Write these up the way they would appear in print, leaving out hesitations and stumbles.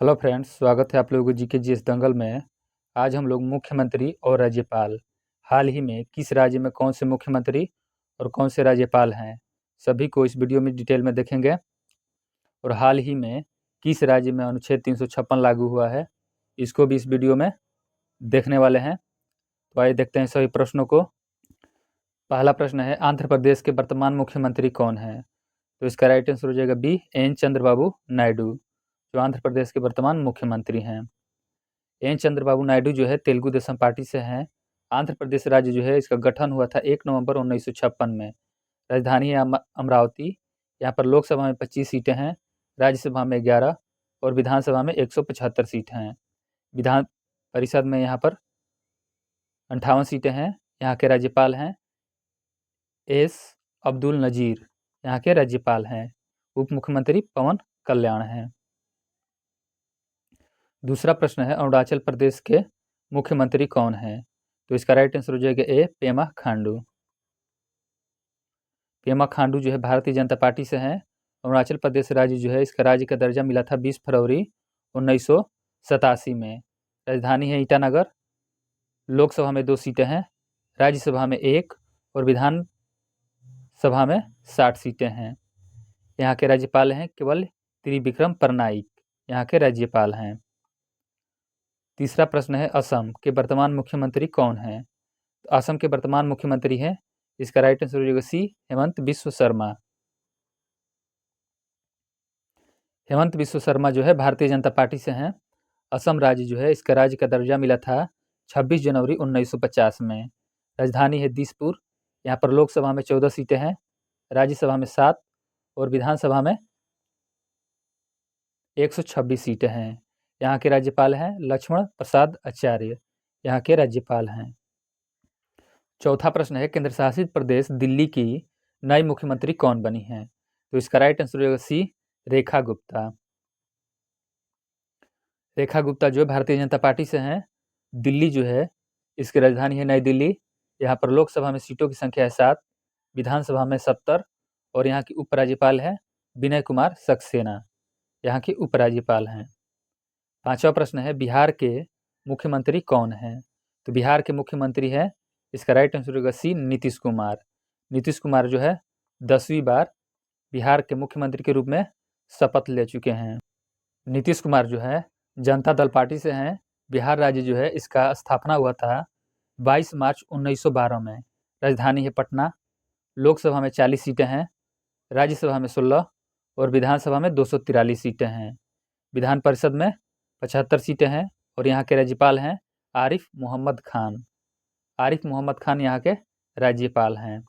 Hello friends, स्वागत है आप लोगों को जीके जीएस दंगल में। आज हम लोग मुख्यमंत्री और राज्यपाल हाल ही में किस राज्य में कौन से मुख्यमंत्री और कौन से राज्यपाल हैं, सभी को इस वीडियो में डिटेल में देखेंगे। और हाल ही में किस राज्य में अनुच्छेद 356 लागू हुआ है, इसको भी इस वीडियो में देखने वाले हैं। तो आइए देखते हैं सभी प्रश्नों को। पहला प्रश्न है, आंध्र प्रदेश के वर्तमान मुख्यमंत्री कौन है? तो इसका राइट आंसर हो जाएगा बी, एन चंद्रबाबू नायडू, जो आंध्र प्रदेश के वर्तमान मुख्यमंत्री हैं। एन चंद्रबाबू नायडू जो है तेलुगु देशम पार्टी से हैं। आंध्र प्रदेश राज्य जो है इसका गठन हुआ था 1 नवंबर 1956 में। राजधानी है अमरावती। यहाँ पर लोकसभा में 25 सीटें हैं, राज्यसभा में 11 और विधानसभा में 175 सीटें हैं। विधान परिषद में यहाँ पर 58 सीटें हैं। यहाँ के राज्यपाल हैं एस अब्दुल नजीर, यहाँ के राज्यपाल हैं। उप मुख्यमंत्री पवन कल्याण हैं। दूसरा प्रश्न है, अरुणाचल प्रदेश के मुख्यमंत्री कौन हैं? तो इसका राइट आंसर हो जाएगा ए, पेमा खांडू। पेमा खांडू जो है भारतीय जनता पार्टी से हैं। अरुणाचल प्रदेश राज्य जो है इसका राज्य का दर्जा मिला था 20 फरवरी 1987 में। राजधानी है ईटानगर। लोकसभा में 2 सीटें हैं, राज्यसभा में 1 और विधान सभा में 60 सीटें हैं। यहाँ के राज्यपाल हैं केवल त्रिविक्रम परनाइक, यहाँ के राज्यपाल हैं। तीसरा प्रश्न है, असम के वर्तमान मुख्यमंत्री कौन हैं? तो असम के वर्तमान मुख्यमंत्री हैं, इसका राइट आंसर हो जाएगा सी, हेमंत बिश्व शर्मा। हेमंत बिश्व शर्मा जो है भारतीय जनता पार्टी से हैं। असम राज्य जो है इसका राज्य का दर्जा मिला था 26 जनवरी 1950 में। राजधानी है दिसपुर। यहाँ पर लोकसभा में 14 सीटें हैं, राज्यसभा में 7 और विधानसभा में 126 सीटें हैं। यहाँ के राज्यपाल हैं लक्ष्मण प्रसाद आचार्य, यहाँ के राज्यपाल हैं। चौथा प्रश्न है, केंद्र शासित प्रदेश दिल्ली की नई मुख्यमंत्री कौन बनी है? तो इसका राइट आंसर होगा सी, रेखा गुप्ता। रेखा गुप्ता जो है भारतीय जनता पार्टी से हैं। दिल्ली जो है इसकी राजधानी है नई दिल्ली। यहाँ पर लोकसभा में सीटों की संख्या है 7, विधानसभा में 70 और यहाँ की उपराज्यपाल है विनय कुमार सक्सेना, यहाँ के उपराज्यपाल हैं। पांचवा प्रश्न है, बिहार के मुख्यमंत्री कौन हैं? तो बिहार के मुख्यमंत्री है, इसका राइट आंसर होगा सी, नीतीश कुमार। नीतीश कुमार जो है 10वीं बार बिहार के मुख्यमंत्री के रूप में शपथ ले चुके हैं। नीतीश कुमार जो है जनता दल पार्टी से हैं। बिहार राज्य जो है इसका स्थापना हुआ था 22 मार्च 1912 में। राजधानी है पटना। लोकसभा में 40 सीटें हैं, राज्यसभा में 16 और विधानसभा में 243 सीटें हैं। विधान परिषद में 75 सीटें हैं और यहाँ के राज्यपाल हैं आरिफ मोहम्मद खान। आरिफ मोहम्मद खान यहाँ के राज्यपाल हैं।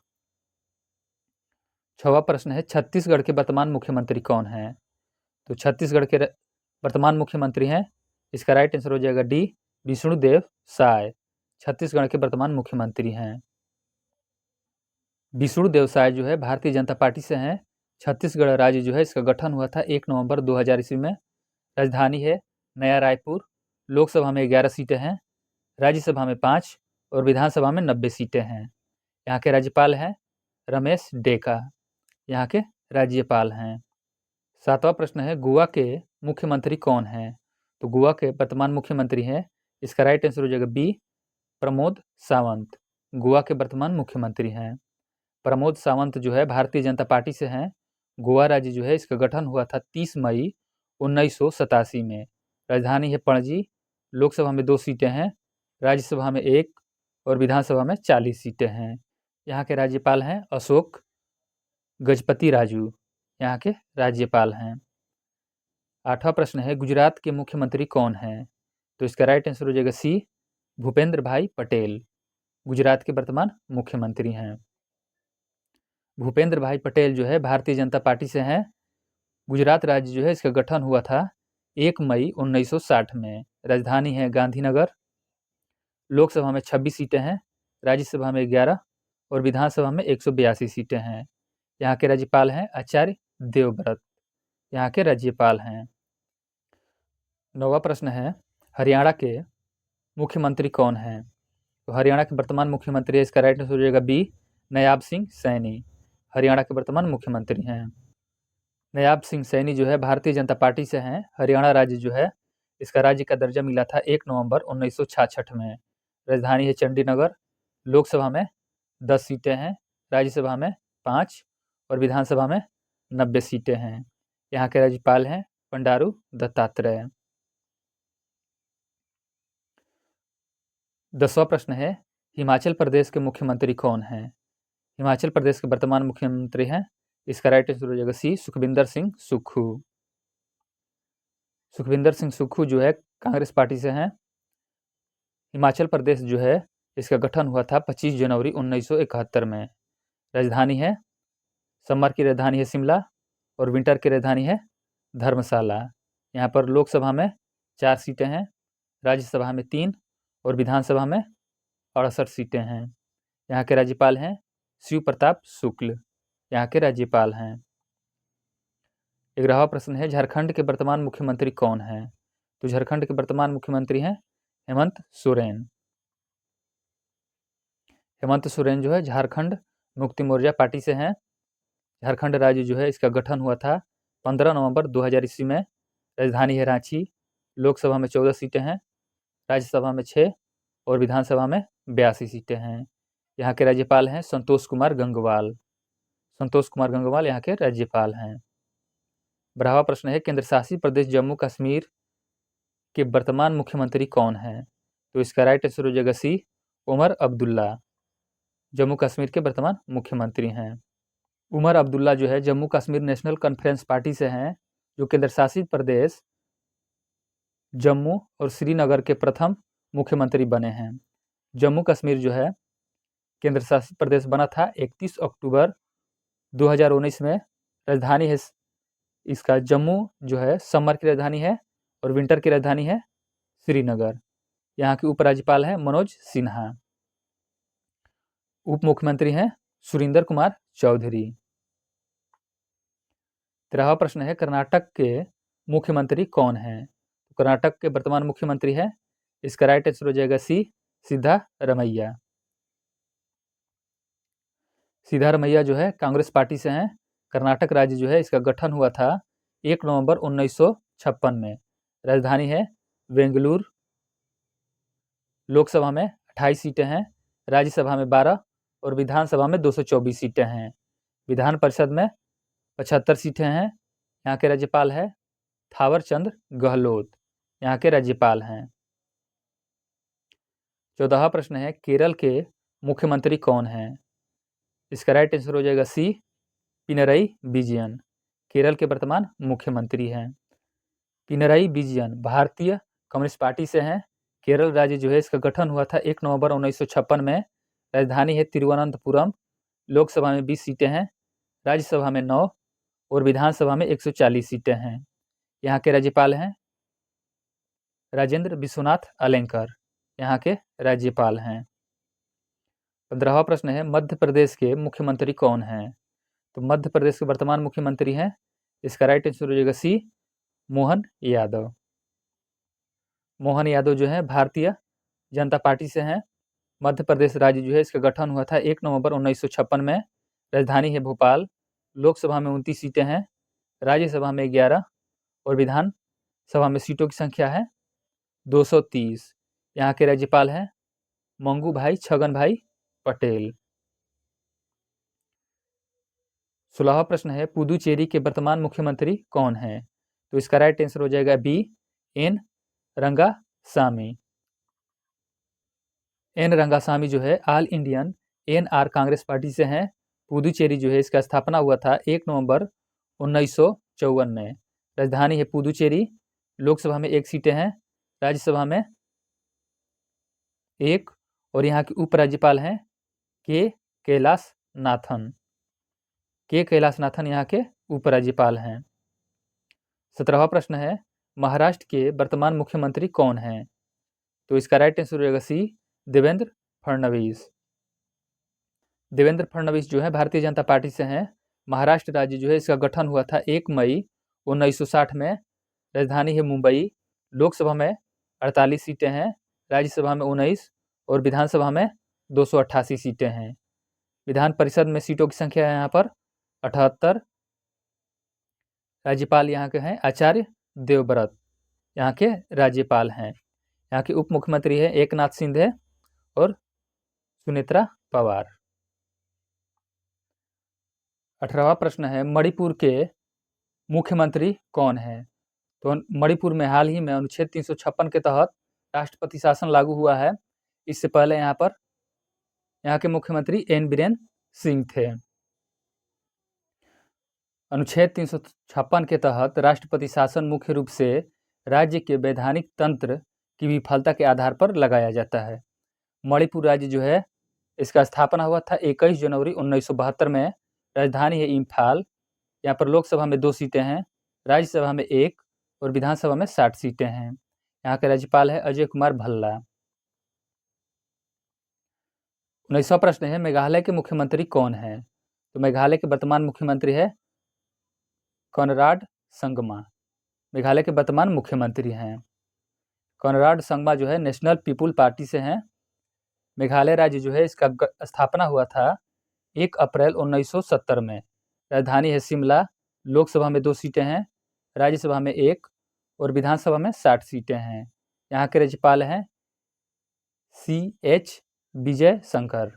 छठवां प्रश्न है, छत्तीसगढ़ के वर्तमान मुख्यमंत्री कौन हैं? तो छत्तीसगढ़ के वर्तमान मुख्यमंत्री हैं, इसका राइट आंसर हो जाएगा डी, विष्णुदेव साय, छत्तीसगढ़ के वर्तमान मुख्यमंत्री हैं। विष्णुदेव साय जो है भारतीय जनता पार्टी से हैं। छत्तीसगढ़ राज्य जो है इसका गठन हुआ था 1 नवंबर 2000 ईस्वी में। राजधानी है नया रायपुर। लोकसभा में 11 सीटें हैं, राज्यसभा में 5 और विधानसभा में 90 सीटें हैं। यहाँ के राज्यपाल हैं रमेश डेका, यहाँ के राज्यपाल हैं। सातवां प्रश्न है, गोवा के मुख्यमंत्री कौन हैं? तो गोवा के वर्तमान मुख्यमंत्री हैं, इसका राइट आंसर हो जाएगा बी, प्रमोद सावंत, गोवा के वर्तमान मुख्यमंत्री हैं। प्रमोद सावंत जो है भारतीय जनता पार्टी से हैं। गोवा राज्य जो है इसका गठन हुआ था 30 मई 1987 में। राजधानी है पणजी। लोकसभा में 2 सीटें हैं, राज्यसभा में 1 और विधानसभा में 40 सीटें हैं। यहाँ के राज्यपाल हैं अशोक गजपति राजू, यहाँ के राज्यपाल हैं। आठवां प्रश्न है, गुजरात के मुख्यमंत्री कौन हैं? तो इसका राइट आंसर हो जाएगा सी, भूपेंद्र भाई पटेल, गुजरात के वर्तमान मुख्यमंत्री हैं। भूपेंद्र भाई पटेल जो है भारतीय जनता पार्टी से हैं। गुजरात राज्य जो है इसका गठन हुआ था 1 मई 1960 में। राजधानी है गांधीनगर। लोकसभा में 26 सीटें हैं, राज्यसभा में 11 और विधानसभा में 182 सीटें हैं। यहाँ के राज्यपाल हैं आचार्य देवव्रत, यहाँ के राज्यपाल हैं। 9वां प्रश्न है, हरियाणा के मुख्यमंत्री कौन हैं? तो हरियाणा के वर्तमान मुख्यमंत्री है, इसका राइट आंसर हो जाएगा बी, नायाब सिंह सैनी, हरियाणा के वर्तमान मुख्यमंत्री हैं। नायाब सिंह सैनी जो है भारतीय जनता पार्टी से हैं। हरियाणा राज्य जो है इसका राज्य का दर्जा मिला था 1 नवंबर 1966 में। राजधानी है चंडीगढ़। लोकसभा में 10 सीटें हैं, राज्यसभा में 5 और विधानसभा में 90 सीटें हैं। यहाँ के राज्यपाल हैं बंडारू दत्तात्रेय। 10वां प्रश्न है, हिमाचल प्रदेश के मुख्यमंत्री कौन हैं? हिमाचल प्रदेश के वर्तमान मुख्यमंत्री हैं, इसका राइट आंसर हो जाएगा सी, सुखविंदर सिंह सुक्खू। सुखविंदर सिंह सुक्खू जो है कांग्रेस पार्टी से हैं। हिमाचल प्रदेश जो है इसका गठन हुआ था 25 जनवरी 1971 में। राजधानी है, समर की राजधानी है शिमला और विंटर की राजधानी है धर्मशाला। यहाँ पर लोकसभा में 4 सीटें हैं, राज्यसभा में 3 और विधानसभा में 68 सीटें हैं। यहाँ के राज्यपाल हैं शिव प्रताप शुक्ल। यहाँ के राज्यपाल हैं। 11वां प्रश्न है, झारखंड के वर्तमान मुख्यमंत्री कौन हैं? तो झारखंड के वर्तमान मुख्यमंत्री हैं हेमंत सोरेन। हेमंत सोरेन जो है झारखंड मुक्ति मोर्चा पार्टी से हैं। झारखंड राज्य जो है इसका गठन हुआ था 15 नवंबर 2000 ईस्वी में। राजधानी है रांची। लोकसभा में 14 सीटें हैं, राज्यसभा में 6 और विधानसभा में 82 सीटें हैं। यहाँ के राज्यपाल हैं संतोष कुमार गंगवाल। संतोष कुमार गंगवाल यहाँ के राज्यपाल हैं। 12वां प्रश्न है, केंद्र शासित प्रदेश जम्मू कश्मीर के वर्तमान मुख्यमंत्री कौन हैं? तो इसका राइट आंसर हो जाएगा सी, उमर अब्दुल्ला। जम्मू कश्मीर के वर्तमान मुख्यमंत्री हैं। उमर अब्दुल्ला जो है Jammu Kashmir national conference party से हैं, जो केंद्र शासित प्रदेश जम्मू और श्रीनगर के प्रथम मुख्यमंत्री बने हैं। जम्मू कश्मीर जो है केंद्र शासित प्रदेश बना था 31 अक्टूबर 2019 में। राजधानी है इसका जम्मू जो है समर की राजधानी है और विंटर की राजधानी है श्रीनगर। यहाँ के उपराज्यपाल हैं मनोज सिन्हा। उप मुख्यमंत्री हैं सुरेंद्र कुमार चौधरी। 13वां प्रश्न है, कर्नाटक के मुख्यमंत्री कौन हैं? कर्नाटक के वर्तमान मुख्यमंत्री हैं, इसका राइट आंसर हो जाएगा सी, सिद्धारमैया। सिद्धारमैया जो है कांग्रेस पार्टी से हैं। कर्नाटक राज्य जो है इसका गठन हुआ था 1 नवंबर 1956 में। राजधानी है बेंगलुरु। लोकसभा में 28 सीटें हैं, राज्यसभा में 12 और विधानसभा में 224 सीटें हैं। विधान परिषद में 75 सीटें हैं। यहाँ के राज्यपाल है थावर चंद गहलोत। यहाँ के राज्यपाल हैं। 14वां प्रश्न है, केरल के मुख्यमंत्री कौन हैं? इसका राइट आंसर हो जाएगा सी, पिनरई विजयन। केरल के वर्तमान मुख्यमंत्री हैं। पिनरई विजयन भारतीय कम्युनिस्ट पार्टी से हैं। केरल राज्य जो है इसका गठन हुआ था 1 नवंबर 1956 में। राजधानी है तिरुवनंतपुरम। लोकसभा में 20 सीटें हैं, राज्यसभा में 9 और विधानसभा में 140 सीटें हैं। यहाँ के राज्यपाल हैं राजेंद्र विश्वनाथ अलेंकर। यहाँ के राज्यपाल हैं। 15वां प्रश्न है, मध्य प्रदेश के मुख्यमंत्री कौन हैं? तो मध्य प्रदेश के वर्तमान मुख्यमंत्री हैं, इसका राइट आंसर हो जाएगा सी, मोहन यादव। मोहन यादव जो है भारतीय जनता पार्टी से हैं। मध्य प्रदेश राज्य जो है इसका गठन हुआ था 1 नवंबर 1956 में। राजधानी है भोपाल। लोकसभा में 29 सीटें हैं, राज्यसभा में 11 और विधानसभा में सीटों की संख्या है 230। यहाँ के राज्यपाल हैं मंगू भाई छगन भाई पटेल। 16वां प्रश्न है, पुदुचेरी के वर्तमान मुख्यमंत्री कौन हैं? तो इसका राइट आंसर हो जाएगा B, N Rangasamy. N Rangasamy जो है all Indian NR Congress party से हैं। पुदुचेरी जो है इसका स्थापना हुआ था 1 नवंबर 1954 में। राजधानी है पुदुचेरी। लोकसभा में 1 सीटें हैं, राज्यसभा में 1 और यहाँ के उपराज्यपाल हैं के कैलाश नाथन। के कैलाश नाथन यहाँ के उपराज्यपाल हैं। 17वां प्रश्न है, महाराष्ट्र के वर्तमान मुख्यमंत्री कौन हैं? तो इसका राइट आंसर रहेगा सी, देवेंद्र फडणवीस। देवेंद्र फडणवीस जो है भारतीय जनता पार्टी से हैं। महाराष्ट्र राज्य जो है इसका गठन हुआ था 1 मई 1960 में। राजधानी है मुंबई। लोकसभा में 48 सीटें हैं, राज्यसभा में 19 और विधानसभा में 288 सीटें हैं। विधान परिषद में सीटों की संख्या है यहाँ पर 78। राज्यपाल यहाँ के हैं आचार्य देवव्रत। यहाँ के राज्यपाल हैं। यहाँ के उप मुख्यमंत्री है एकनाथ शिंदे और सुनेत्रा पवार। 18वां प्रश्न है मणिपुर के मुख्यमंत्री कौन है? तो मणिपुर में हाल ही में अनुच्छेद 356 के तहत राष्ट्रपति शासन लागू हुआ है। इससे पहले यहाँ के मुख्यमंत्री एन बीरेन सिंह थे। अनुच्छेद 356 के तहत राष्ट्रपति शासन मुख्य रूप से राज्य के वैधानिक तंत्र की विफलता के आधार पर लगाया जाता है। मणिपुर राज्य जो है इसका स्थापना हुआ था 21 जनवरी 1972 में। राजधानी है इम्फाल। यहाँ पर लोकसभा में 2 सीटें हैं, राज्यसभा में 1 और विधानसभा में 60 सीटें हैं। यहाँ के राज्यपाल है अजय कुमार भल्ला। 19वां प्रश्न है मेघालय के मुख्यमंत्री कौन है? तो मेघालय के वर्तमान मुख्यमंत्री है कॉनराड संगमा। मेघालय के वर्तमान मुख्यमंत्री हैं। कॉनराड संगमा जो है नेशनल पीपुल पार्टी से हैं। मेघालय राज्य जो है इसका स्थापना हुआ था 1 अप्रैल 1970 में। राजधानी है शिमला। लोकसभा में 2 सीटें हैं, राज्यसभा में 1 और विधानसभा में 60 सीटें हैं। यहाँ के राज्यपाल हैं CH विजय शंकर।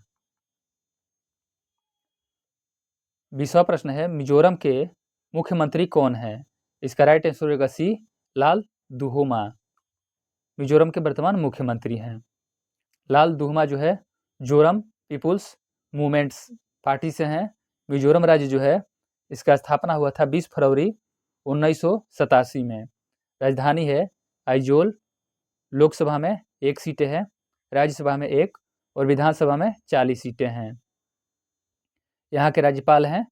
20वां प्रश्न है मिजोरम के मुख्यमंत्री कौन है? इसका राइट आंसर होगा C लाल दुहोमा। मिजोरम के वर्तमान मुख्यमंत्री हैं। लाल दुहोमा जो है जोरम पीपुल्स मूवमेंट्स पार्टी से हैं। मिजोरम राज्य जो है इसका स्थापना हुआ था 20 फरवरी 1987 में। राजधानी है आइजोल। लोकसभा में 1 सीटें हैं, राज्यसभा में 1 और विधानसभा में 40 सीटें हैं। यहाँ के राज्यपाल हैं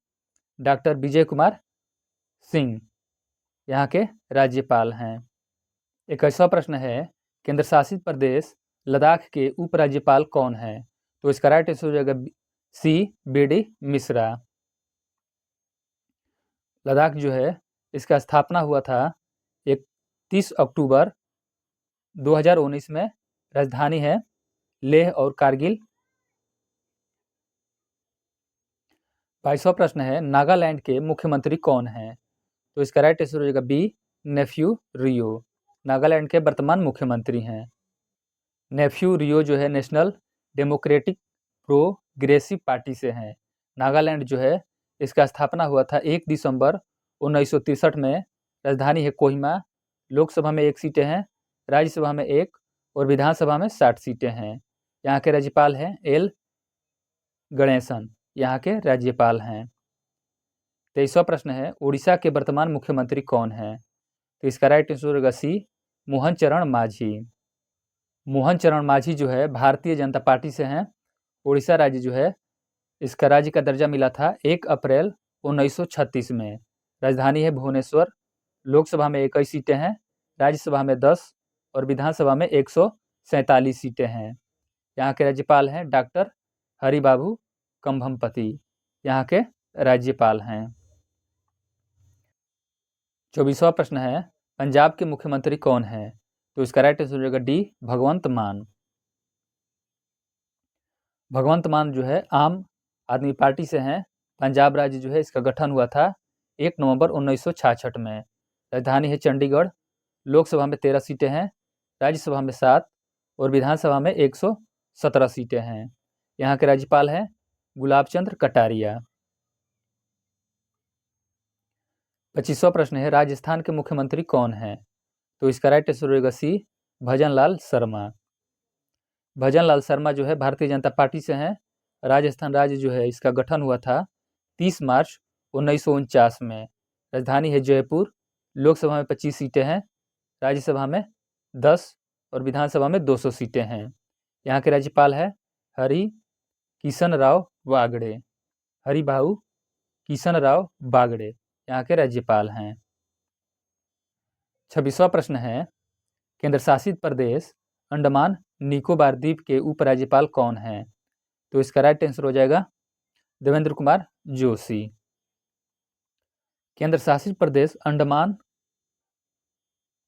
डॉक्टर विजय कुमार सिंह। यहाँ के राज्यपाल हैं। 21वां प्रश्न है केंद्र शासित प्रदेश लद्दाख के उपराज्यपाल कौन है? तो इसका राइट आंसर हो जाएगा C BD मिश्रा। लद्दाख जो है इसका स्थापना हुआ था 31 अक्टूबर 2019 में। राजधानी है लेह और कारगिल। 22वां प्रश्न है नागालैंड के मुख्यमंत्री कौन है? तो इसका राइट आंसर हो जाएगा B नेफ्यू रियो। नागालैंड के वर्तमान मुख्यमंत्री हैं। नेफ्यू रियो जो है नेशनल डेमोक्रेटिक प्रोग्रेसिव पार्टी से हैं। नागालैंड जो है इसका स्थापना हुआ था 1 दिसंबर 1963 में। राजधानी है कोहिमा। लोकसभा में 1 सीटें हैं, राज्यसभा में 1 और विधानसभा में 60 सीटें हैं। यहाँ के राज्यपाल हैं एल गणेशन। यहाँ के राज्यपाल हैं। 23वां प्रश्न है उड़ीसा के वर्तमान मुख्यमंत्री कौन है? तो इसका राइट आंसर होगा C मोहन चरण मांझी। मोहन चरण मांझी जो है भारतीय जनता पार्टी से हैं। उड़ीसा राज्य जो है इसका राज्य का दर्जा मिला था 1 अप्रैल 1936 में। राजधानी है भुवनेश्वर। लोकसभा में 21 सीटें हैं, राज्यसभा में 10 और विधानसभा में 147 सीटें हैं। यहाँ के राज्यपाल हैं डॉक्टर हरिबाबू कंभमपति। यहाँ के राज्यपाल हैं। 24वां प्रश्न है पंजाब के मुख्यमंत्री कौन है? तो इसका राइट आंसर हो जाएगा D भगवंत मान। भगवंत मान जो है आम आदमी पार्टी से हैं। पंजाब राज्य जो है इसका गठन हुआ था 1 नवंबर 1966 में। राजधानी है चंडीगढ़। लोकसभा में 13 सीटें हैं, राज्यसभा में 7 और विधानसभा में 117 सीटें हैं। यहाँ के राज्यपाल हैं गुलाब चंद्र कटारिया। 25वां प्रश्न है राजस्थान के मुख्यमंत्री कौन है? तो इसका राइट आंसर होगा C भजन लाल शर्मा। भजन लाल शर्मा जो है भारतीय जनता पार्टी से हैं। राजस्थान राज्य जो है इसका गठन हुआ था 30 मार्च 1949 में। राजधानी है जयपुर। लोकसभा में 25 सीटें हैं, राज्यसभा में 10 और विधानसभा में 200 सीटें हैं। यहाँ के राज्यपाल है हरि किशन राव बागड़े। हरिभाऊ किशन राव बागड़े यहाँ के राज्यपाल हैं। 26वां प्रश्न है केंद्र शासित प्रदेश अंडमान निकोबार द्वीप के उपराज्यपाल कौन हैं? तो इसका राइट आंसर हो जाएगा देवेंद्र कुमार जोशी। केंद्र शासित प्रदेश अंडमान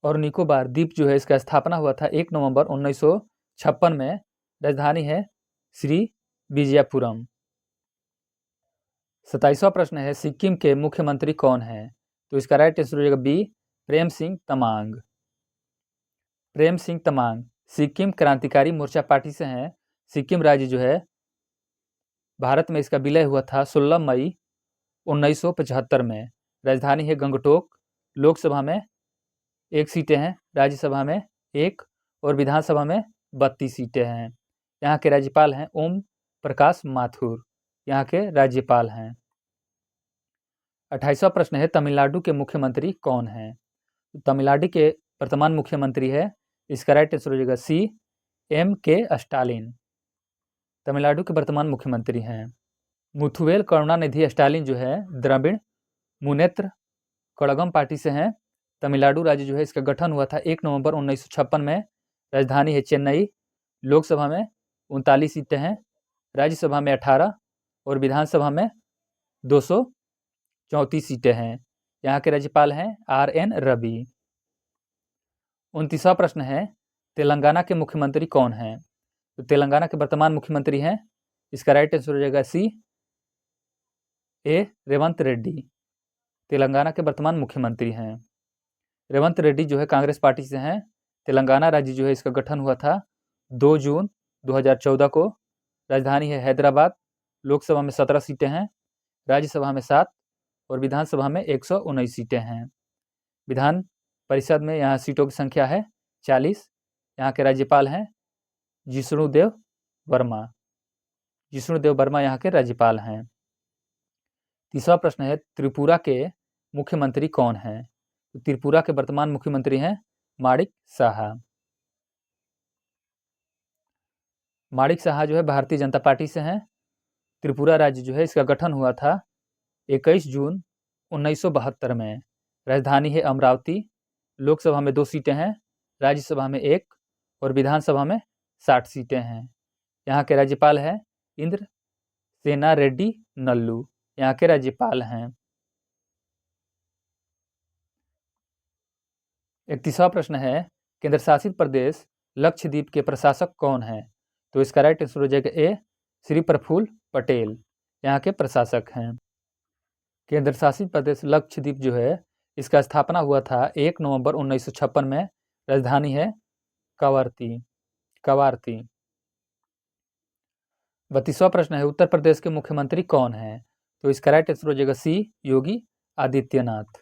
और निकोबार द्वीप जो है इसका स्थापना हुआ था 1 नवंबर 1956 में। राजधानी है श्री विजयपुरम। 27वां प्रश्न है सिक्किम के मुख्यमंत्री कौन है? तो इसका राइट आंसर हो जाएगा B प्रेम सिंह तमांग। प्रेम सिंह तमांग सिक्किम क्रांतिकारी मोर्चा पार्टी से हैं। सिक्किम राज्य जो है भारत में इसका विलय हुआ था 16 मई 1975 में। राजधानी है गंगटोक। लोकसभा में 1 सीटें हैं, राज्यसभा में 1 और विधानसभा में 32 सीटें हैं। यहाँ के राज्यपाल हैं ओम प्रकाश माथुर, यहाँ के राज्यपाल हैं। 28वां प्रश्न है तमिलनाडु के मुख्यमंत्री कौन हैं? तमिलनाडु के वर्तमान मुख्यमंत्री है, इसका राइट आंसर हो जाएगा सी M.K. स्टालिन, तमिलनाडु के वर्तमान मुख्यमंत्री हैं। मुथुवेल करुणानिधि स्टालिन जो है द्रविड़ मुनेत्र कड़गम पार्टी से हैं। तमिलनाडु राज्य जो है इसका गठन हुआ था 1 नवंबर 1956 में। राजधानी है चेन्नई। लोकसभा में 39 सीटें हैं, राज्यसभा में 18 और विधानसभा में 234 सीटें हैं। यहाँ के राज्यपाल हैं R.N. रवि। 29वां प्रश्न है तेलंगाना के मुख्यमंत्री कौन हैं? तो तेलंगाना के वर्तमान मुख्यमंत्री हैं, इसका राइट आंसर हो जाएगा सी रेवंत रेड्डी, तेलंगाना के वर्तमान मुख्यमंत्री हैं। रेवंत रेड्डी जो है कांग्रेस पार्टी से हैं। तेलंगाना राज्य जो है इसका गठन हुआ था 2 जून 2014 को। राजधानी है हैदराबाद। लोकसभा में 17 सीटें हैं, राज्यसभा में 7 और विधानसभा में 119 सीटें हैं। विधान परिषद में यहाँ सीटों की संख्या है 40। यहाँ के राज्यपाल हैं जिष्णुदेव वर्मा, जिष्णुदेव वर्मा यहाँ के राज्यपाल हैं। 30वां प्रश्न है त्रिपुरा के मुख्यमंत्री कौन हैं? तो त्रिपुरा के वर्तमान मुख्यमंत्री हैं माणिक साहा। माणिक साहा जो है भारतीय जनता पार्टी से हैं। त्रिपुरा राज्य जो है इसका गठन हुआ था 21 जून 1972 में। राजधानी है अमरावती। लोकसभा में 2 सीटें हैं, राज्यसभा में 1 और विधानसभा में 60 सीटें हैं। यहाँ के राज्यपाल हैं इंद्र सेना रेड्डी नल्लू, यहाँ के राज्यपाल हैं। 31वां प्रश्न है केंद्र शासित प्रदेश लक्षद्वीप के प्रशासक कौन हैं? तो इसका राइट आंसर हो जाएगा ए श्री प्रफुल्ल पटेल, यहाँ के प्रशासक हैं। केंद्र शासित प्रदेश लक्षद्वीप जो है इसका स्थापना हुआ था 1 नवंबर 1956 में। राजधानी है कवारती। 32वां प्रश्न है उत्तर प्रदेश के मुख्यमंत्री कौन हैं? तो इसका राइट आंसर हो जाएगा सी योगी आदित्यनाथ।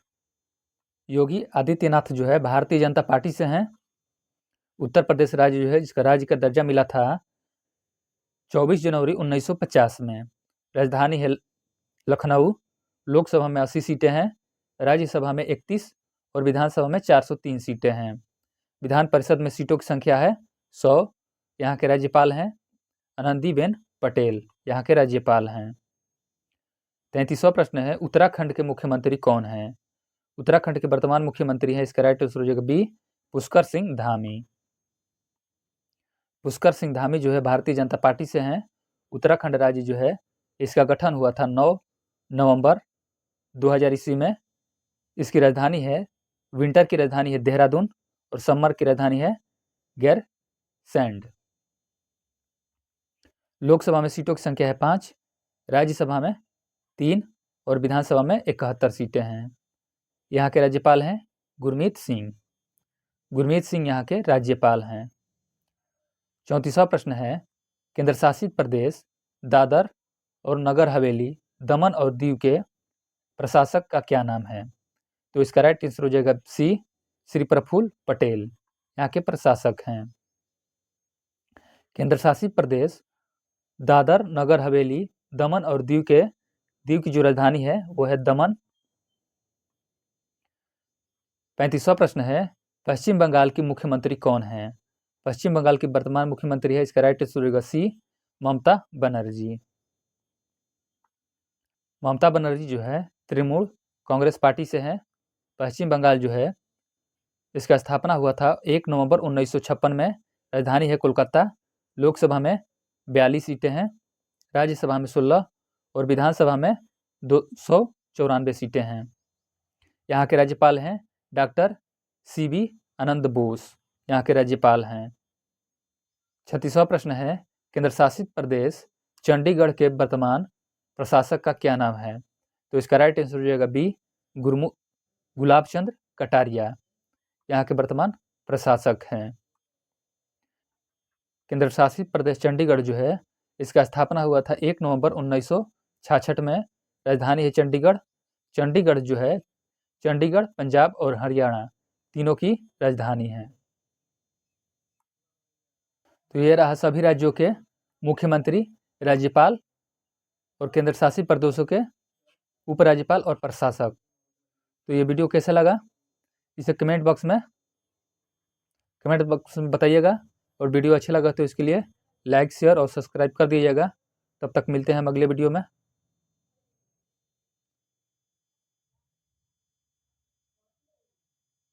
योगी आदित्यनाथ जो है भारतीय जनता पार्टी से हैं। उत्तर प्रदेश राज्य जो है जिसका राज्य का दर्जा मिला था 24 जनवरी 1950 में। राजधानी है लखनऊ। लोकसभा में 80 सीटें हैं, राज्यसभा में 31 और विधानसभा में 403 सीटें हैं। विधान परिषद में सीटों की संख्या है 100। यहाँ के राज्यपाल हैं आनंदीबेन पटेल, यहाँ के राज्यपाल हैं। 33वां प्रश्न है उत्तराखंड के मुख्यमंत्री कौन हैं? उत्तराखंड के वर्तमान मुख्यमंत्री हैं, इसका राइट आंसर हो जाएगा बी पुष्कर सिंह धामी। पुष्कर सिंह धामी जो है भारतीय जनता पार्टी से हैं। उत्तराखंड राज्य जो है इसका गठन हुआ था 9 नवंबर 2000 ईस्वी में। इसकी राजधानी है विंटर की राजधानी है देहरादून और समर की राजधानी है गैरसैंड। लोकसभा में सीटों की संख्या है 5, राज्यसभा में 3 और विधानसभा में 71 सीटें हैं। यहाँ के राज्यपाल हैं गुरमीत सिंह। गुरमीत सिंह यहाँ के राज्यपाल हैं। 34वां प्रश्न है केंद्र शासित प्रदेश दादर और नगर हवेली दमन और दीव के प्रशासक का क्या नाम है? तो इसका राइट आंसर हो जाएगा सी श्री प्रफुल्ल पटेल, यहाँ के प्रशासक हैं। केंद्र शासित प्रदेश दादर नगर हवेली दमन और दीव की जो राजधानी है वो है दमन। 35वां प्रश्न है पश्चिम बंगाल की मुख्यमंत्री कौन है? पश्चिम बंगाल की वर्तमान मुख्यमंत्री है, इसका राइट आंसर होगा सी ममता बनर्जी। ममता बनर्जी जो है तृणमूल कांग्रेस पार्टी से हैं। पश्चिम बंगाल जो है इसका स्थापना हुआ था 1 नवंबर 1956 में। राजधानी है कोलकाता। लोकसभा में 42 सीटें हैं, राज्यसभा में 16 और विधानसभा में 294 सीटें हैं। यहाँ के राज्यपाल हैं डॉक्टर CB आनंद बोस, यहाँ के राज्यपाल हैं। 36वां प्रश्न है केंद्र शासित प्रदेश चंडीगढ़ के वर्तमान प्रशासक का क्या नाम है? तो इसका राइट आंसर हो जाएगा बी गुलाब चंद्र कटारिया, यहाँ के वर्तमान प्रशासक हैं। केंद्र शासित प्रदेश चंडीगढ़ जो है इसका स्थापना हुआ था 1 नवंबर 1966 में। राजधानी है चंडीगढ़। चंडीगढ़ जो है चंडीगढ़, पंजाब और हरियाणा तीनों की राजधानी है। तो ये रहा सभी राज्यों के मुख्यमंत्री, राज्यपाल और केंद्र शासित प्रदेशों के उपराज्यपाल और प्रशासक। तो ये वीडियो कैसा लगा इसे कमेंट बॉक्स में बताइएगा, और वीडियो अच्छा लगा तो इसके लिए लाइक, शेयर और सब्सक्राइब कर दीजिएगा। तब तक मिलते हैं हम अगले वीडियो में।